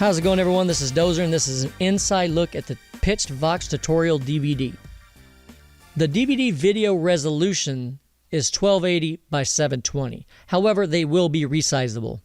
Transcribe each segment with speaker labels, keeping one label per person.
Speaker 1: How's it going, everyone? This is Dozer, and this is an inside look at the Pitched Vox Tutorial DVD. The DVD video resolution is 1280 by 720. However, they will be resizable.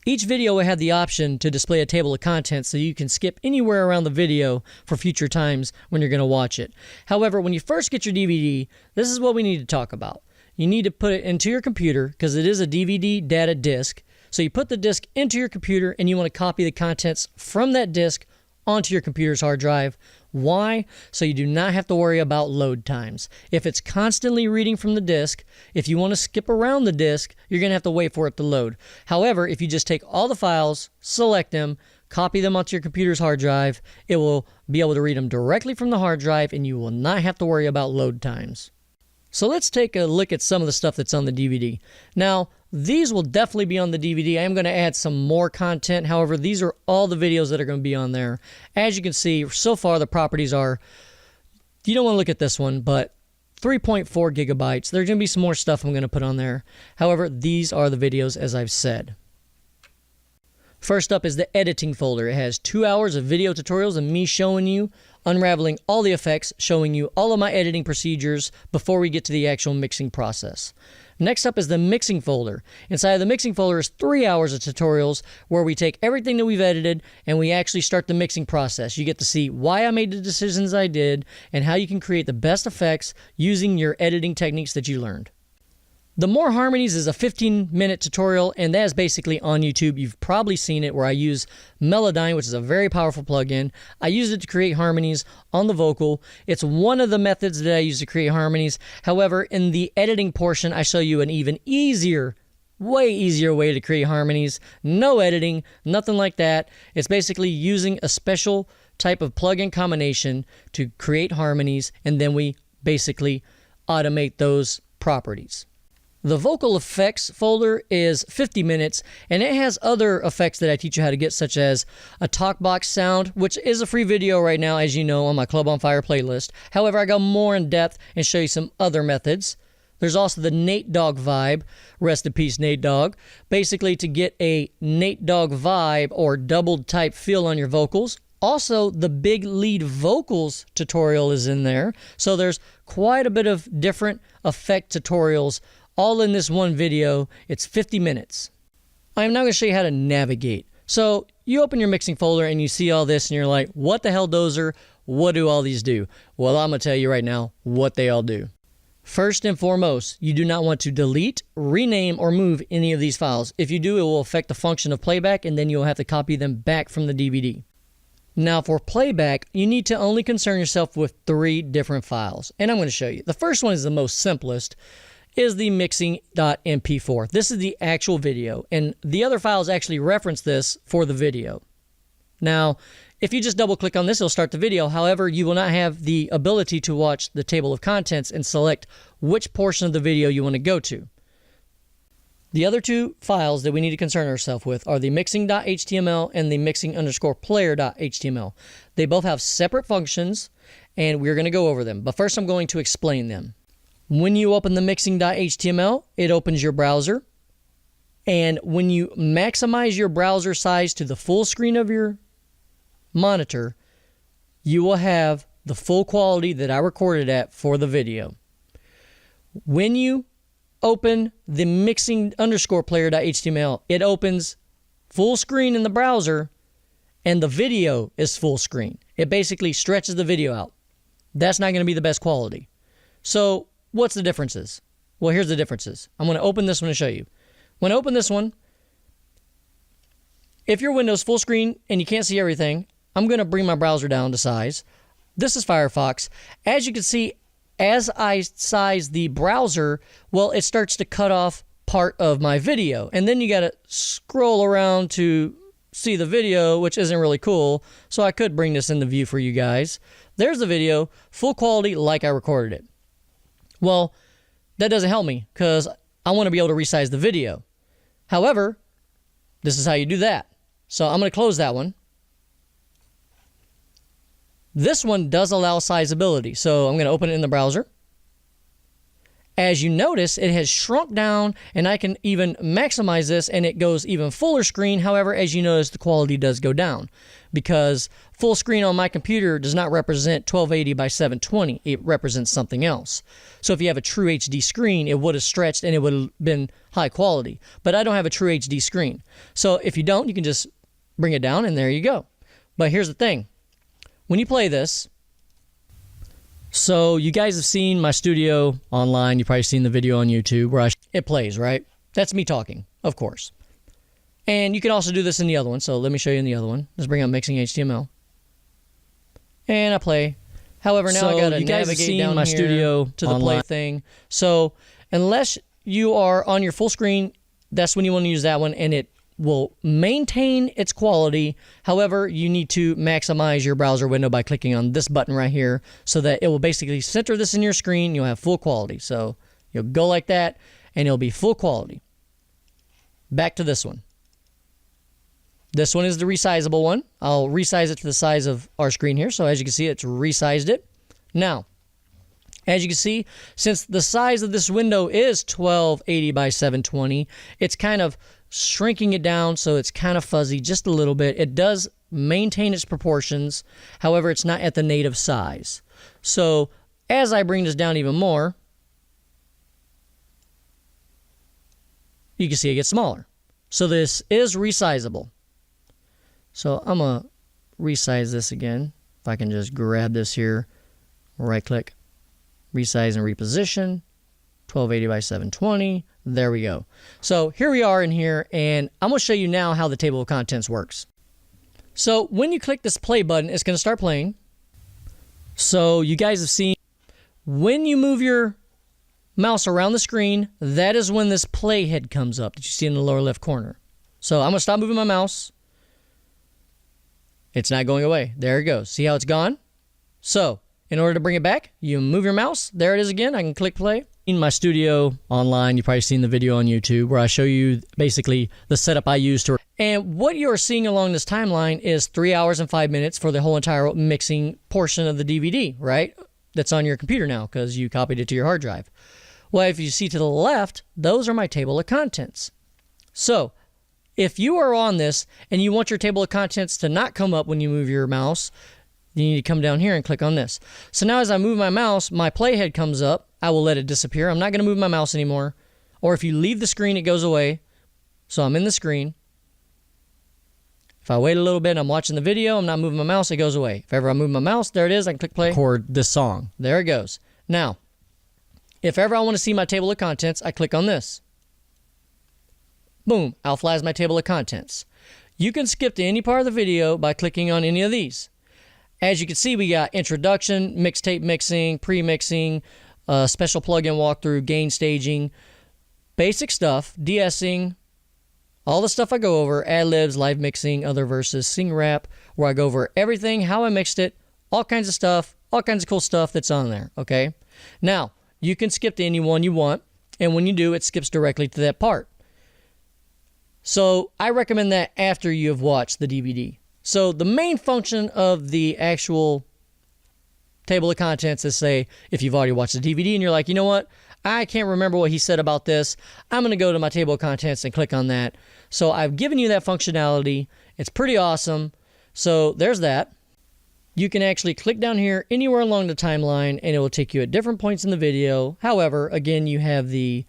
Speaker 1: Each video will have the option to display a table of contents so you can skip anywhere around the video for future times when you're going to watch it. However, when you first get your DVD, this is what we need to talk about. You need to put it into your computer because it is a DVD data disc. So you put the disc into your computer and you want to copy the contents from that disc onto your computer's hard drive. Why? So you do not have to worry about load times. If it's constantly reading from the disc, if you want to skip around the disc, you're going to have to wait for it to load. However, if you just take all the files, select them, copy them onto your computer's hard drive, it will be able to read them directly from the hard drive and you will not have to worry about load times. So let's take a look at some of the stuff that's on the DVD. Now, these will definitely be on the DVD. I am going to add some more content. However, these are all the videos that are going to be on there. As you can see, so far the properties are, you don't want to look at this one, but 3.4 gigabytes. There's going to be some more stuff I'm going to put on there. However, these are the videos as I've said. First up is the editing folder. It has 2 hours of video tutorials and me showing you, unraveling all the effects, showing you all of my editing procedures before we get to the actual mixing process. Next up is the mixing folder. Inside of the mixing folder is 3 hours of tutorials where we take everything that we've edited and we actually start the mixing process. You get to see why I made the decisions I did and how you can create the best effects using your editing techniques that you learned. The More Harmonies is a 15-minute tutorial, and that is basically on YouTube. You've probably seen it where I use Melodyne, which is a very powerful plugin. I use it to create harmonies on the vocal. It's one of the methods that I use to create harmonies. However, in the editing portion, I show you an even easier, way easier way to create harmonies. No editing, nothing like that. It's basically using a special type of plugin combination to create harmonies, and then we basically automate those properties. The vocal effects folder is 50 minutes, and it has other effects that I teach you how to get, such as a talk box sound, which is a free video right now, as you know, on my Club on Fire playlist. However, I go more in depth and show you some other methods. There's also the Nate Dogg vibe. Rest in peace, Nate Dogg. Basically, to get a Nate Dogg vibe or doubled type feel on your vocals. Also, the Big Lead Vocals tutorial is in there. So there's quite a bit of different effect tutorials all in this one video. It's 50 minutes. I'm now going to show you how to navigate. So you open your mixing folder and you see all this and you're like, what the hell, Dozer? What do all these do? Well, I'm going to tell you right now what they all do. First and foremost, you do not want to delete, rename, or move any of these files. If you do, it will affect the function of playback and then you'll have to copy them back from the DVD. Now for playback, you need to only concern yourself with 3 different files. And I'm going to show you. The first one is the most simplest. Is the mixing.mp4. This is the actual video, and the other files actually reference this for the video. Now, if you just double click on this, it'll start the video. However, you will not have the ability to watch the table of contents and select which portion of the video you want to go to. The other 2 files that we need to concern ourselves with are the mixing.html and the mixing_player.html. They both have separate functions, and we're going to go over them. But first, I'm going to explain them. When you open the mixing.html, it opens your browser. And when you maximize your browser size to the full screen of your monitor, you will have the full quality that I recorded at for the video. When you open the mixing_player.html, it opens full screen in the browser and the video is full screen. It basically stretches the video out. That's not going to be the best quality. So what's the differences? Well, here's the differences. I'm going to open this one to show you. When I open this one, if your window's full screen and you can't see everything, I'm going to bring my browser down to size. This is Firefox. As you can see, as I size the browser, well, it starts to cut off part of my video. And then you got to scroll around to see the video, which isn't really cool. So I could bring this into view for you guys. There's the video, full quality like I recorded it. Well, that doesn't help me because I want to be able to resize the video. However, this is how you do that. So I'm going to close that one. This one does allow sizability. So I'm going to open it in the browser. As you notice, it has shrunk down, and I can even maximize this and it goes even fuller screen. However, as you notice, the quality does go down because full screen on my computer does not represent 1280 by 720. It represents something else. So if you have a true HD screen, it would have stretched and it would have been high quality. But I don't have a true HD screen. So if you don't, you can just bring it down and there you go. But here's the thing. When you play this, so you guys have seen my studio online. You've probably seen the video on YouTube where it plays, right? That's me talking, of course. And you can also do this in the other one. So let me show you in the other one. Let's bring up Mixing HTML. And I play. However, now I got to navigate down my studio to the play thing. So unless you are on your full screen, that's when you want to use that one, and it will maintain its quality. However, you need to maximize your browser window by clicking on this button right here so that it will basically center this in your screen. You'll have full quality. So you'll go like that and it'll be full quality. Back to this one. This one is the resizable one. I'll resize it to the size of our screen here. So as you can see, it's resized it. Now, as you can see, since the size of this window is 1280 by 720, it's kind of shrinking it down so it's kind of fuzzy just a little bit. It does maintain its proportions. However, it's not at the native size. So as I bring this down even more, you can see it gets smaller. So this is resizable. So I'm going to resize this again. If I can just grab this here, right click, resize and reposition, 1280 by 720. There we go. So here we are in here, and I'm going to show you now how the table of contents works. So when you click this play button, it's going to start playing. So you guys have seen when you move your mouse around the screen, that is when this play head comes up that you see in the lower left corner. So I'm going to stop moving my mouse. It's not going away. There it goes. See how it's gone? So in order to bring it back, you move your mouse. There it is again. I can click play. In my studio online, you've probably seen the video on YouTube where I show you basically the setup I use to. And what you're seeing along this timeline is 3 hours and 5 minutes for the whole entire mixing portion of the DVD, right? That's on your computer now because you copied it to your hard drive. Well, if you see to the left, those are my table of contents. So if you are on this and you want your table of contents to not come up when you move your mouse, you need to come down here and click on this. So now as I move my mouse, my playhead comes up. I will let it disappear. I'm not going to move my mouse anymore. Or if you leave the screen, it goes away. So I'm in the screen. If I wait a little bit and I'm watching the video, I'm not moving my mouse, it goes away. If ever I move my mouse, there it is. I can click play. Record this song. There it goes. Now, if ever I want to see my table of contents, I click on this. Boom, out flies my table of contents. You can skip to any part of the video by clicking on any of these. As you can see, we got introduction, mixtape mixing, pre-mixing, special plugin walkthrough, gain staging, basic stuff, de-essing, all the stuff I go over, ad-libs, live mixing, other verses, sing rap, where I go over everything, how I mixed it, all kinds of stuff, all kinds of cool stuff that's on there, okay? Now, you can skip to any one you want, and when you do, it skips directly to that part. So I recommend that after you have watched the DVD. So the main function of the actual table of contents is, say, if you've already watched the DVD and you're like, you know what, I can't remember what he said about this, I'm going to go to my table of contents and click on that. So I've given you that functionality. It's pretty awesome. So there's that. You can actually click down here anywhere along the timeline and it will take you at different points in the video. However, again, you have the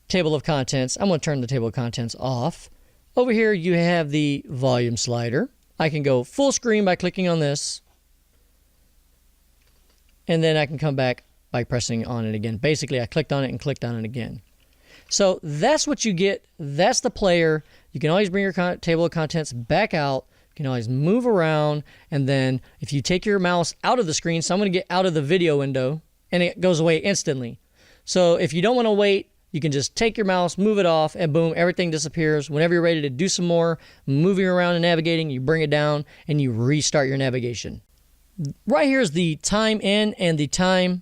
Speaker 1: table of contents. I'm going to turn the table of contents off. Over here, you have the volume slider. I can go full screen by clicking on this. And then I can come back by pressing on it again. Basically, I clicked on it and clicked on it again. So that's what you get. That's the player. You can always bring your table of contents back out. You can always move around. And then if you take your mouse out of the screen, so I'm going to get out of the video window, and it goes away instantly. So if you don't want to wait, you can just take your mouse, move it off, and boom, everything disappears. Whenever you're ready to do some more moving around and navigating, you bring it down and you restart your navigation. Right here is the time in and the time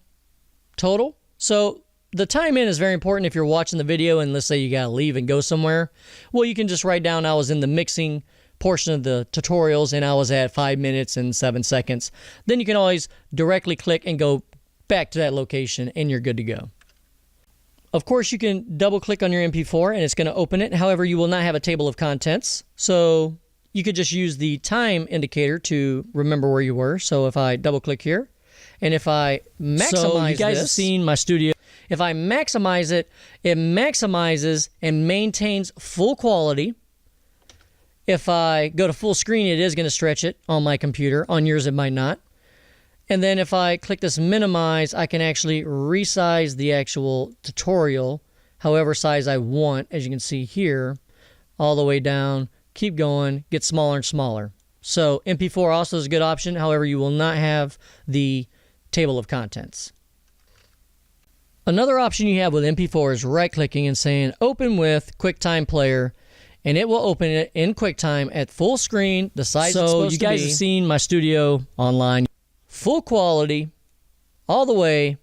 Speaker 1: total. So the time in is very important if you're watching the video and let's say you gotta leave and go somewhere. Well, you can just write down I was in the mixing portion of the tutorials and I was at 5 minutes and 7 seconds. Then you can always directly click and go back to that location, and you're good to go. Of course, you can double click on your MP4 and it's going to open it. However, you will not have a table of contents. So you could just use the time indicator to remember where you were. So if I double click here and if I maximize you guys have seen my studio. If I maximize it, it maximizes and maintains full quality. If I go to full screen, it is going to stretch it on my computer. On yours, it might not. And then if I click this minimize, I can actually resize the actual tutorial however size I want, as you can see here, all the way down, keep going, get smaller and smaller. So MP4 also is a good option. However, you will not have the table of contents. Another option you have with MP4 is right-clicking and saying open with QuickTime Player, and it will open it in QuickTime at full screen, the size it's supposed to be. So you guys have seen my studio online. Full quality, all the way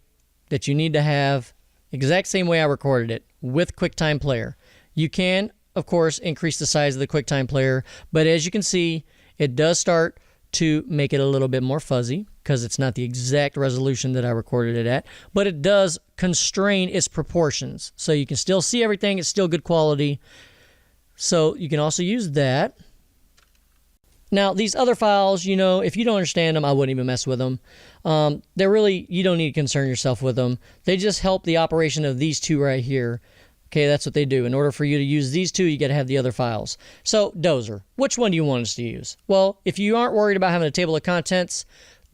Speaker 1: that you need to have, exact same way I recorded it with QuickTime Player. You can, of course, increase the size of the QuickTime Player, but as you can see, it does start to make it a little bit more fuzzy because it's not the exact resolution that I recorded it at, but it does constrain its proportions. So you can still see everything, it's still good quality. So you can also use that. Now, these other files, you know, if you don't understand them, I wouldn't even mess with them. They're really, you don't need to concern yourself with them. They just help the operation of these two right here. Okay, that's what they do. In order for you to use these two, you got to have the other files. So, Dozer, which one do you want us to use? Well, if you aren't worried about having a table of contents,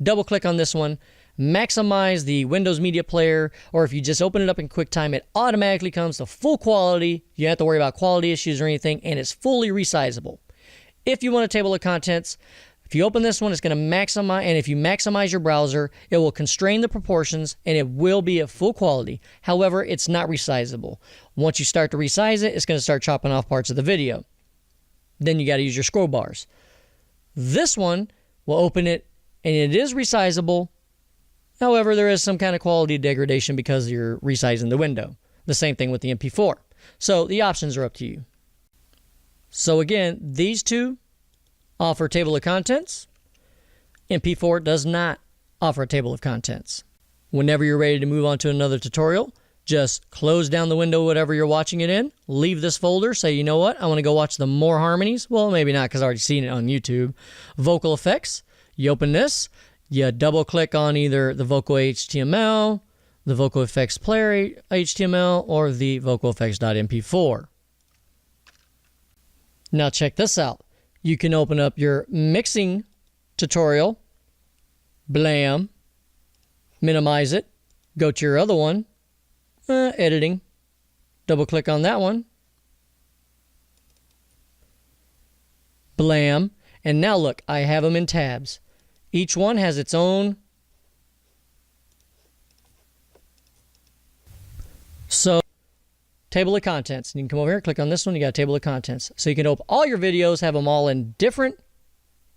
Speaker 1: double-click on this one, maximize the Windows Media Player, or if you just open it up in QuickTime, it automatically comes to full quality. You don't have to worry about quality issues or anything, and it's fully resizable. If you want a table of contents, if you open this one, it's going to maximize, and if you maximize your browser, it will constrain the proportions and it will be at full quality. However, it's not resizable. Once you start to resize it, it's going to start chopping off parts of the video. Then you got to use your scroll bars. This one will open it and it is resizable. However, there is some kind of quality degradation because you're resizing the window. The same thing with the MP4. So the options are up to you. So again, these two offer a table of contents. MP4 does not offer a table of contents. Whenever you're ready to move on to another tutorial, just close down the window, whatever you're watching it in, leave this folder, say, you know what, I want to go watch the more harmonies. Well, maybe not because I've already seen it on YouTube. Vocal effects, you open this, you double click on either the Vocal HTML, the Vocal Effects Player HTML, or the Vocal Effects.mp4. Now check this out. You can open up your mixing tutorial, blam, minimize it, go to your other one, editing, double click on that one, blam, and now look, I have them in tabs. Each one has its own. So table of contents. You can come over here, click on this one, you got a table of contents. So you can open all your videos, have them all in different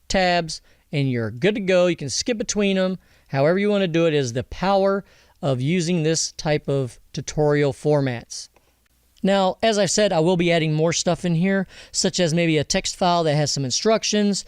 Speaker 1: tabs, and you're good to go. You can skip between them. However you want to do it is the power of using this type of tutorial formats. Now, as I said, I will be adding more stuff in here, such as maybe a text file that has some instructions,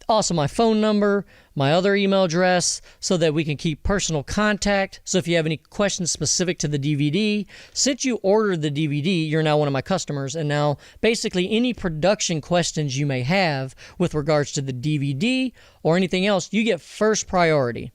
Speaker 1: also my phone number, my other email address, so that we can keep personal contact. So if you have any questions specific to the DVD, since you ordered the DVD, you're now one of my customers, and now basically any production questions you may have with regards to the DVD or anything else, you get first priority.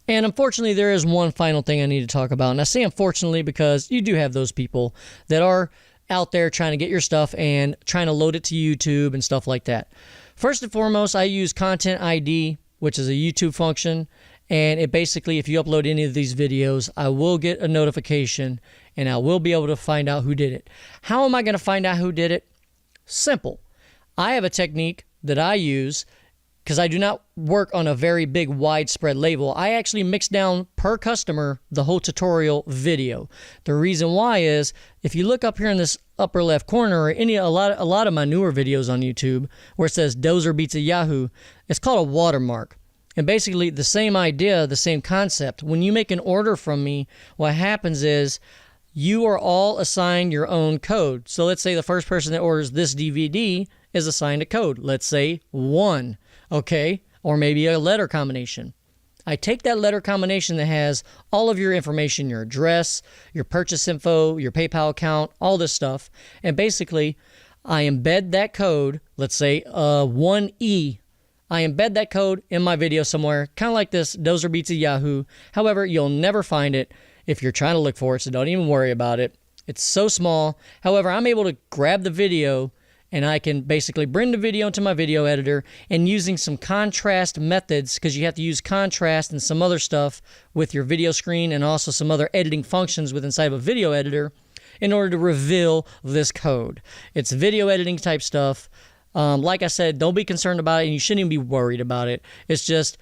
Speaker 1: And unfortunately, there is one final thing I need to talk about. And I say unfortunately because you do have those people that are out there trying to get your stuff and trying to load it to YouTube and stuff like that. First and foremost, I use Content ID, which is a YouTube function, and it basically, if you upload any of these videos, I will get a notification and I will be able to find out who did it. How am I going to find out who did it? Simple. I have a technique that I use because I do not work on a very big widespread label. I actually mix down per customer the whole tutorial video. The reason why is if you look up here in this upper left corner or a lot of my newer videos on YouTube where it says Dozer Beats at Yahoo, it's called a watermark. And basically the same idea, the same concept. When you make an order from me, what happens is you are all assigned your own code. So let's say the first person that orders this DVD is assigned a code. Let's say 1. Okay, or maybe a letter combination. I take that letter combination that has all of your information, your address, your purchase info, your PayPal account, all this stuff, and basically I embed that code, let's say 1E. I embed that code in my video somewhere, kind of like this Dozer Beats at Yahoo. However, you'll never find it if you're trying to look for it, so don't even worry about it. It's so small. However, I'm able to grab the video and I can basically bring the video into my video editor, and using some contrast methods, because you have to use contrast and some other stuff with your video screen and also some other editing functions with inside of a video editor in order to reveal this code. It's video editing type stuff. Like I said, don't be concerned about it, and you shouldn't even be worried about it. It's just,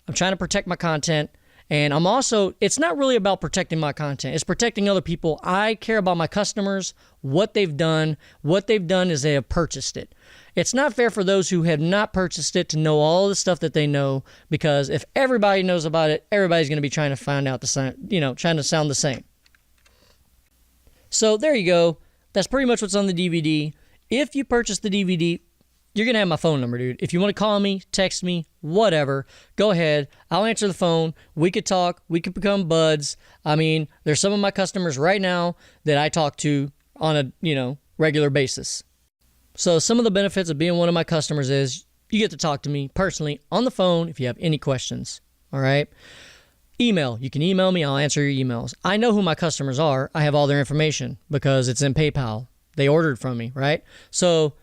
Speaker 1: I'm trying to protect my content, and I'm also, it's not really about protecting my content. It's protecting other people. I care about my customers, what they've done. What they've done is they have purchased it. It's not fair for those who have not purchased it to know all the stuff that they know, because if everybody knows about it, everybody's going to be trying to find out the same, trying to sound the same. So there you go. That's pretty much what's on the DVD. If you purchase the DVD, you're going to have my phone number, dude. If you want to call me, text me, whatever, go ahead. I'll answer the phone. We could talk. We could become buds. I mean, there's some of my customers right now that I talk to on a, regular basis. So some of the benefits of being one of my customers is you get to talk to me personally on the phone if you have any questions. All right? Email. You can email me. I'll answer your emails. I know who my customers are. I have all their information because it's in PayPal. They ordered from me, right? So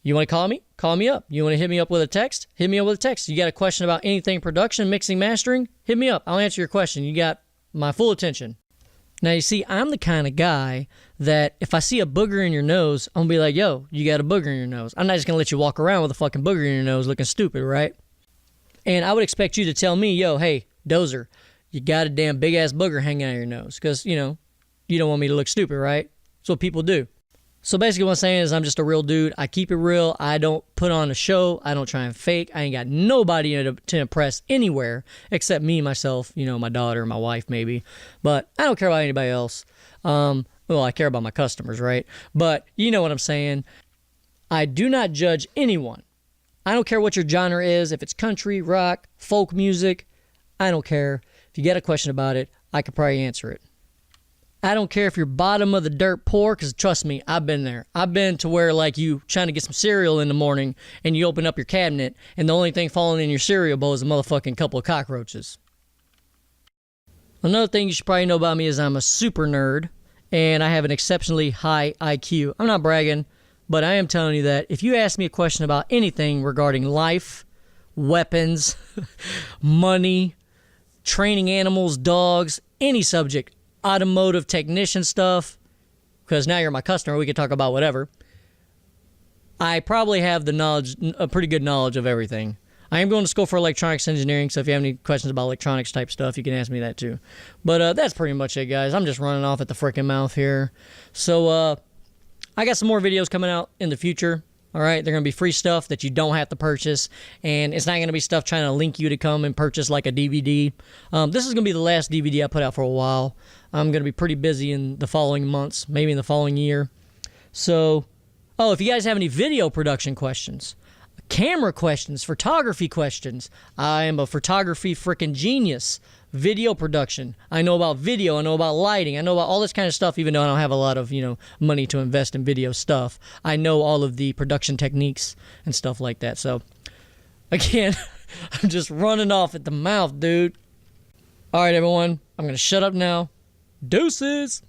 Speaker 1: you want to call me? Call me up. You want to hit me up with a text? Hit me up with a text. You got a question about anything production, mixing, mastering? Hit me up. I'll answer your question. You got my full attention. Now, you see, I'm the kind of guy that if I see a booger in your nose, I'm going to be like, yo, you got a booger in your nose. I'm not just going to let you walk around with a fucking booger in your nose looking stupid, right? And I would expect you to tell me, yo, hey, Dozer, you got a damn big-ass booger hanging out of your nose because, you don't want me to look stupid, right? That's what people do. So basically what I'm saying is I'm just a real dude. I keep it real. I don't put on a show. I don't try and fake. I ain't got nobody to impress anywhere except me, myself, my daughter, my wife maybe. But I don't care about anybody else. Well, I care about my customers, right? But you know what I'm saying. I do not judge anyone. I don't care what your genre is. If it's country, rock, folk music, I don't care. If you get a question about it, I could probably answer it. I don't care if you're bottom of the dirt poor, because trust me, I've been there. I've been to where you trying to get some cereal in the morning and you open up your cabinet and the only thing falling in your cereal bowl is a motherfucking couple of cockroaches. Another thing you should probably know about me is I'm a super nerd and I have an exceptionally high IQ. I'm not bragging, but I am telling you that if you ask me a question about anything regarding life, weapons, money, training animals, dogs, any subject, automotive technician stuff, because now you're my customer, we can talk about whatever. I probably have the knowledge, a pretty good knowledge of everything. I am going to school for electronics engineering, so if you have any questions about electronics type stuff, you can ask me that too. But that's pretty much it, guys. I'm just running off at the freaking mouth here. So I got some more videos coming out in the future. All right, they're going to be free stuff that you don't have to purchase, and it's not going to be stuff trying to link you to come and purchase like a DVD. This is going to be the last DVD I put out for a while. I'm going to be pretty busy in the following months, maybe in the following year. So, if you guys have any video production questions, camera questions, photography questions, I am a photography freaking genius. Video production. I know about video. I know about lighting. I know about all this kind of stuff, even though I don't have a lot of, money to invest in video stuff. I know all of the production techniques and stuff like that. So, again, I'm just running off at the mouth, dude. All right, everyone. I'm going to shut up now. Deuces.